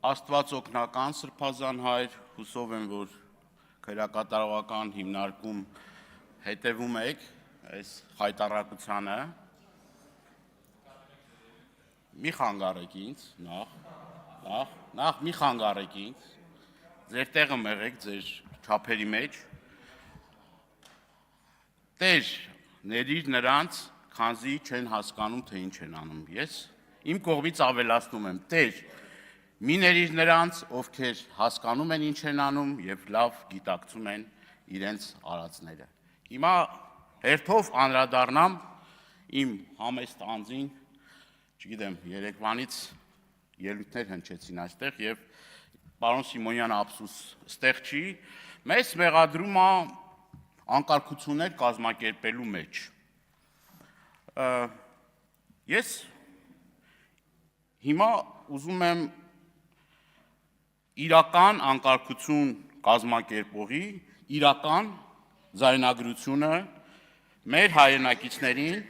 Աստված օգնական Սրբազան հայր, հուսով եմ, որ քրեակատարողական հիմնարկում հետևում եք այս հայտարարությանը։ Մի խանգարեք ինձ, նախ մի խանգարեք ինձ, ձեր տեղը մեղեք ձեր չափերի մեջ, Տեր, ներիր նրանց, քանզի չեն հասկանում, թե ինչ են անում, ես իմ կողմից ավելացնում եմ, Տեր, մի ներիր նրանց, ովքեր հասկանում են ինչ են անում և լավ գիտակցում են իրենց արածները։ Հիմա հերթով անդրադառնամ իմ համեստ անձին, չգիտեմ, երեկվանից ելույթներ հնչեցին այստեղ և պարոն Սիմոնյանը ափսուս ստեղ չի, մեզ մեղադրում է անկարգություններ կազմակերպելու մեջ։ Ես հիմա ուզում եմ իրական անկարգություն կազմակերպողի, իրական ձայնագրությունը մեր հայրենակիցներին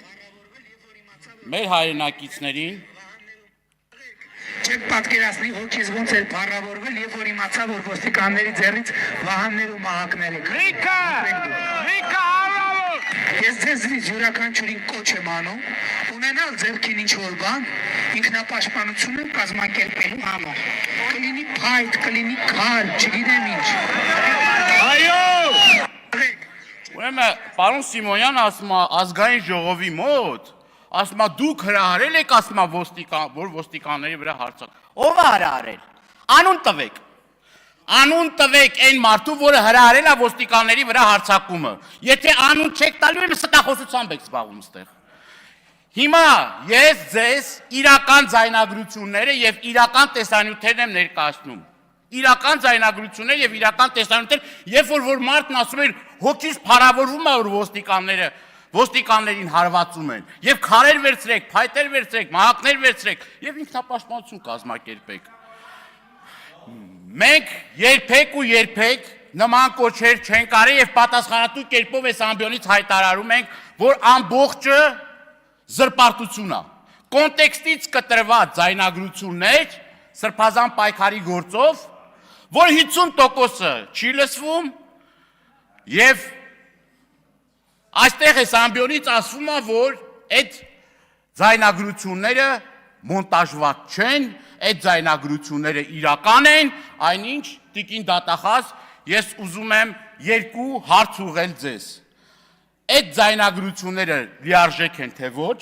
Չեք պատկերացնի, որ քեզ ոնց էր փառավորվել, երբ որ իմացա, որ ոստիկանների ձեռից վահաններ ու մահակներ եք։ Լիքը հարավոր։ Ես ձեզ յուրաքանչյուրին կոչ եմ անում, ունենալ ձեռքին ինչ-որ բան, ինքնապաշտպանություն կազմակերպելու համար։ Կլինի փայտ, կլինի քար, չգիտեմ ինչ։ Այո։ Ուրեմն, պարոն Սիմոնյանը ասում է ազգային ժողովի մոտ, ասում է դուք հրահարել եք, ասում է որ ոստիկանների վրա հարձակ։ Ով է հրահարել։ Անուն տվեք։ Անուն տվեք այն մարդու, որը հրահարել է ոստիկանների վրա հարձակումը։ Եթե անուն չեք տալու, ուրեմն ստախոսությամբ եք զբաղվում այստեղ։ Հիմա ես ձեզ իրական ձայնագրությունները եւ իրական տեսանյութերն եմ ներկայացնում։ Իրական ձայնագրություններ եւ իրական տեսանյութեր, երբ որ մարդն ասում էր հոգիս փառավորվում է, որ ոստիկաններին հարվածում են, և քարեր վերցրեք, փայտեր վերցրեք, մահակներ վերցրեք, և ինքնապաշտպանություն կազմակերպեք։ Մենք երբեք ու երբեք նման կոչեր չենք արել և պատասխանատու կերպով այս ամբիոնից հայտարարում ենք, որ ամբողջը զրպարտություն է։ Կոնտեքստից կտրված ձայնագրություններ սրբազան պայքարի գործով, որ 50%-ը չի լսվում և այստեղ այս ամբիոնից ասվում է, որ այդ ձայնագրությունները մոնտաժված չեն, այդ ձայնագրությունները իրական են, այնինչ տիկին դատախազ, ես ուզում եմ երկու հարց ուղղել ձեզ։ Այդ ձայնագրությունները լիարժեք են, թե ոչ,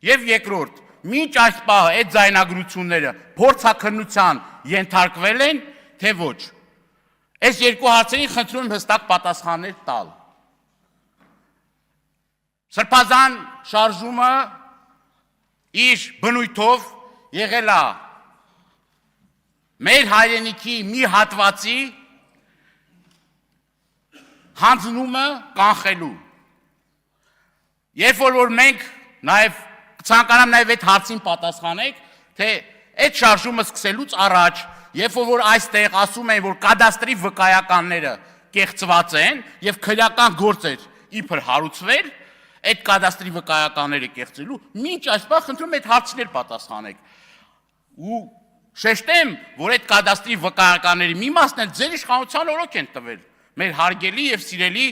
և երկրորդ, մինչ այս պահը այդ ձայնագրությունները փորձաքննության ենթարկվել են, թե ոչ։ Այս երկու հարցերին խնդրում եմ հստակ պատասխաններ տալ։ Սրբազան շարժումը իր բնույթով եղել է մեր հայրենիքի մի հատվածի հանձնումը կանխելու։ Երբ որ մենք նաև ցանկանամ նաև այդ հարցին պատասխանեք, թե այդ շարժումը սկսելուց առաջ, երբ որ այստեղ ասում են, որ կադաստրի վկայականները կեղծված են և քրեական գործեր իբր հարուցվել, այդ կադաստրի վկայականները կեղծելու, մինչ այս պահ խնդրում այդ հարցներ պատասխանեք։ Ու շեշտեմ, որ այդ կադաստրի վկայականների մի մասն էլ ձեր իշխանության օրոք են տվել, մեր հարգելի և սիրելի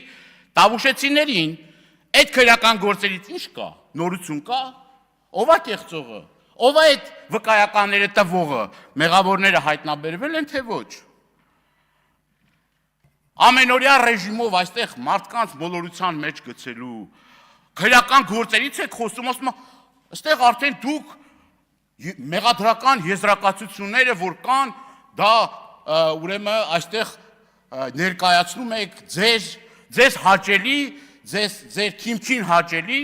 տավուշեցիներին, այդ քրեական գործերից ինչ կա, նորություն կա, ով է կեղծողը, ով է այդ վկայականները տվողը, մեղավորները հայտնաբերվել են, թե ոչ։ Ամենօրյա ռեժիմով այստեղ մարդկանց մոլորության մեջ գցելու, քրեական գործերից եք խոսում, ասում այստեղ արդեն դուք մեղադրական եզրակացությունները, որ կան, դա ուրեմն այստեղ ներկայացնում եք ձեզ հաճելի, ձեր քիմքին հաճելի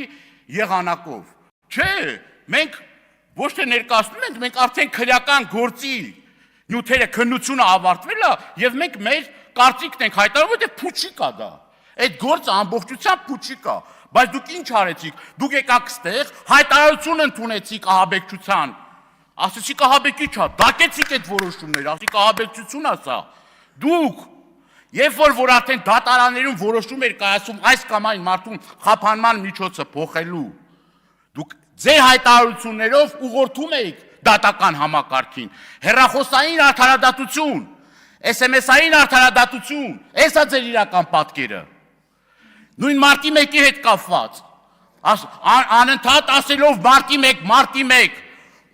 եղանակով։ Չէ, մենք ոչ թե ներկայացնում ենք, մենք արդեն քրեական գործի նյութերը քննությունը ավարտվել է և մենք մեր կարծիքն ենք հայտարարում, որ փուչիկ է դա։ Այդ գործը ամբողջությամբ փուչիկ է, բայց դուք ինչ արեցիք, դուք եկաք ստեղ, հայտարարություն ընդունեցիք ահաբեկչության, ասեցիք ահաբեկիչ է, դակեցիք այդ որոշումները, ասեցիք ահաբեկչություն է սա, դուք, երբ որ արդեն դատարաններում որոշում էր կայացում այս կամ այն մարդուն խափանման միջոցը փոխելու, դուք ձեր հայտարարություններով ուղղորդում էիք դատական համակարգին։ Հեռախոսային արդարադատություն, SMS-ային արդարադատություն, եսա ձեր իրական պատկերը։ Նույն մարտի 1-ի հետ կապված, անընդհատ ասելով մարտի 1,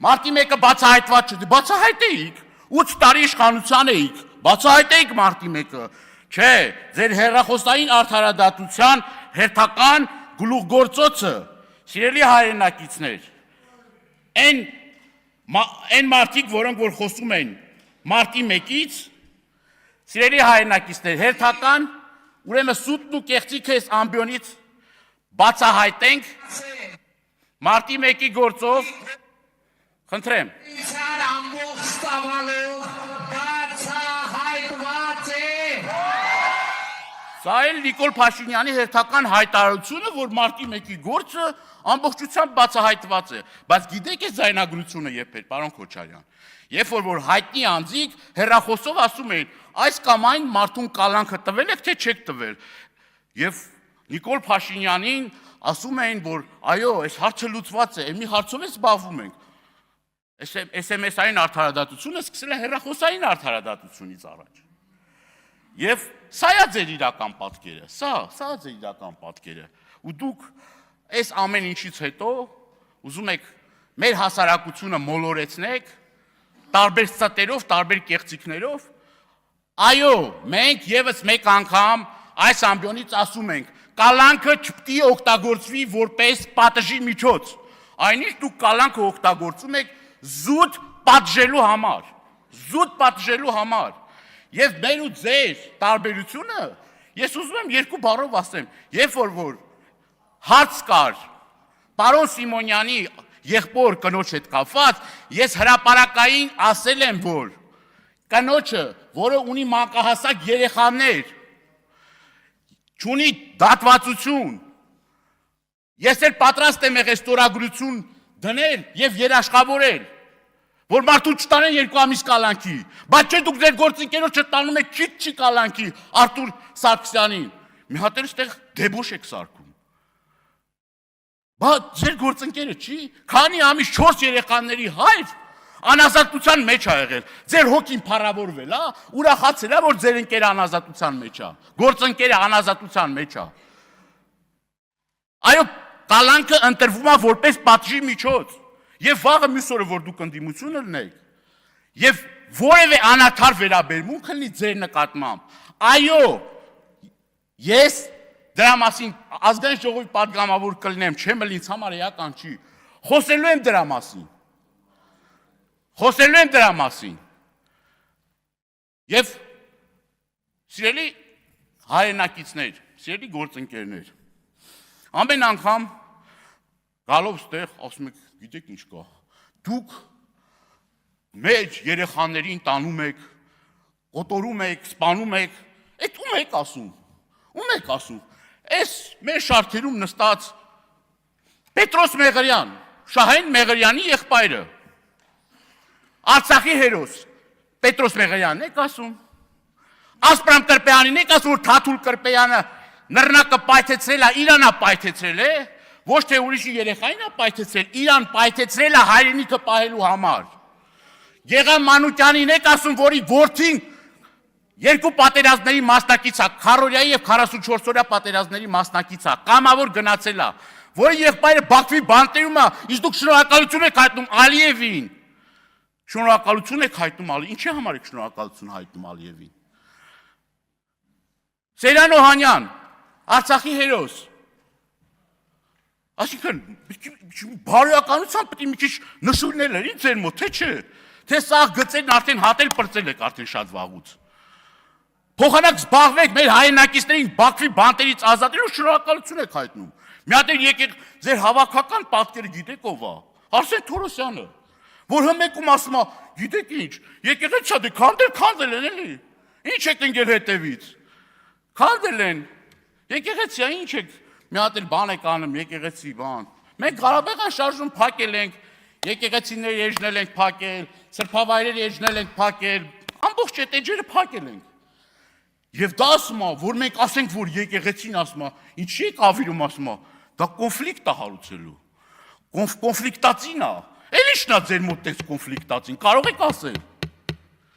մարտի 1-ը բացահայտված չէ, բացահայտեիք, 8 տարի իշխանության էիք, բացահայտեիք մարտի 1-ը, չէ, ձեր հեռախոսային արդարադատության հերթական գլուխգործոցը, սիրելի հայրենակիցներ, այն մարդիկ, որոնք որ խոսում են մարտի 1-ից, սիրելի հայրենակիցներ, հերթական, ուրեմն սուտն ու կեղծիքը այս ամբիոնից բացահայտենք մարտի 1-ի գործով, խնդրեմ։ Ինձար ամբողջ տավալով բացահայտված է։ Սա էլ Նիկոլ Փաշինյանի հերթական հայտարարությունը, որ մարտի 1-ի գործը ամբողջությամբ բացահայտված է, բայց գիտեք այս ձայնագրությունը երբ էր, պարոն Քոչարյան, երբ որ հայտնի անձիկ հեռախոսով ասում էին, այս կամ այն մարդուն կալանքը տվել եք, թե չեք տվել, եւ Նիկոլ Փաշինյանին ասում էին, որ այո, այս հարցը լուծված է, մի հարցով էլ զբաղվում ենք։ SMS-ային արդարադատությունը սկսել է հեռախոսային արդարադատությունից առաջ։ Եվ սա է ձեր իրական պատկերը, սա ձեր իրական պատկերը։ Ու դուք այս ամեն ինչից հետո ուզում եք մեր հասարակությունը մոլորեցնեք, տարբեր ստատերով, տարբեր կեղծիքներով։ Այո, մենք եւս մեկ անգամ այս ամբիոնից ասում ենք, կալանքը չպետք է օգտագործվի որպես պատժի միջոց։ Այնինչ դուք կալանքը օգտագործում եք զուտ պատժելու համար։ Եվ մեր ու ձեր տարբերությունը, ես ուզում եմ երկու բառով ասեմ, երբ որ հարց կար պարոն Սիմոնյանի եղբոր կնոջ հետ կապված, ես հրապարակային ասել եմ, որ կնոջը, որը ունի մանկահասակ երեխաներ, չունի դատվածություն, ես էլ պատրաստ եմ եղել ստորագրություն դնել եւ երաշխավորել, որ մարդու չտանեն 2 ամիս կալանքի, բայց չէ դուք ձեր գործընկերոջը տանում եք չի կալանքի Արտուր Սարգսյանին, մի հատ էլ այստեղ դեբոշ եք սարքում, բայց ձեր գործընկերը չի, քանի ամիս 4 երեխաների հայր անազատության մեջ ա եղել, ձեր հոգին փառավորվել ա, ուրախացել ա, որ ձեր ընկերը անազատության մեջ ա, գործընկերը անազատության մեջ ա, այո, կալանքը ընտրվում է որպես պատժի միջոց, եւ վաղը մյուս օրը, որ դուք ընդդիմություն լինեք, եւ որևէ անարդար վերաբերմունք լինի ձեր նկատմամբ, այո, ես դրա մասին ազգային ժողովի պատգամավոր կլինեմ, չեմ էլ ինձ համար էական չի, խոսելու եմ դրա մասին, եւ սիրելի հայրենակիցներ, սիրելի գործընկերներ, ամեն անգամ գալով ստեղ, ասում եք, գիտեք ինչ կա, դուք մեր երեխաներին տանում եք, կոտորում եք, սպանում եք, այդ ում եք ասում, այս մեր շարքերում նստած Պետրոս Մեղրյան, Շահեն Մեղրյանի եղբայրը, Արցախի հերոս, Պետրոս Մեղրյանն եք ասում, Ասպրամ Կրպեյանին եք ասում, որ Թաթուլ Կրպեյանը նռնակը պայթեցրել է, Իրանա պայթեցրել է, ոչ թե ուրիշի երեխային է պայթեցրել, Իրան պայթեցրել է հայրենիքը պահելու համար։ Գեգամ Մանուկյանին եք ասում, որի որդին 2 պատերազմների մասնակից է, Քարորիայի եւ 44-օրյա պատերազմների մասնակից է, կամավոր գնացել է, որի եղբայրը Բաքվի բանտերում է, իսկ դուք շնորհակալություն եք հայտնում Ալիևին։ Շնորհակալություն եք հայտնում Ալիևին։ Ինչի համար եք շնորհակալություն հայտնում Ալիևին։ Սեյրան Օհանյան, Արցախի հերոս։ Այսինքն, բարոյականությամբ պետք է մի քիչ նշույլներ լինի ձեր մոտ, թե չէ։ Թե սա գծերն արդեն հատել պրծել եք արդեն շատ վաղուց։ Փոխանակ զբաղվեք մեր հայրենակիցներին Բաքվի բանտերից ազատելու շնորհակալություն եք հայտնում։ Մի հատ էլ եկեք ձեր հավաքական պատկերը գիտեք ով է։ Արսեն Թորոսյանը, որ հմեկում ասում է, գիտեք ինչ, եկեղեցի դե քանդել են էլի։ Ինչ եք ընկել հետևից։ Քանդել են։ Եկեղեցի ինչ եք։ Մի հատ էլ բան եք անում, եկեղեցի բան։ Մենք Ղարաբաղյան շարժում փակել ենք, եկեղեցիներ էջնել ենք փակել, սրբավայրեր էջնել ենք փակել, ամբողջ այդ էջերը փակել ենք։ Եվ դա ասում է, որ մենք ասենք, որ եկեղեցին ասում է, ինչի եք ավիրում ասում է, դա կոնֆլիկտ է հարուցելու։ Կոնֆլիկտացին է։ Էլի շնա ձեր մոտ տես կոնֆլիկտացին, կարող եք ասել։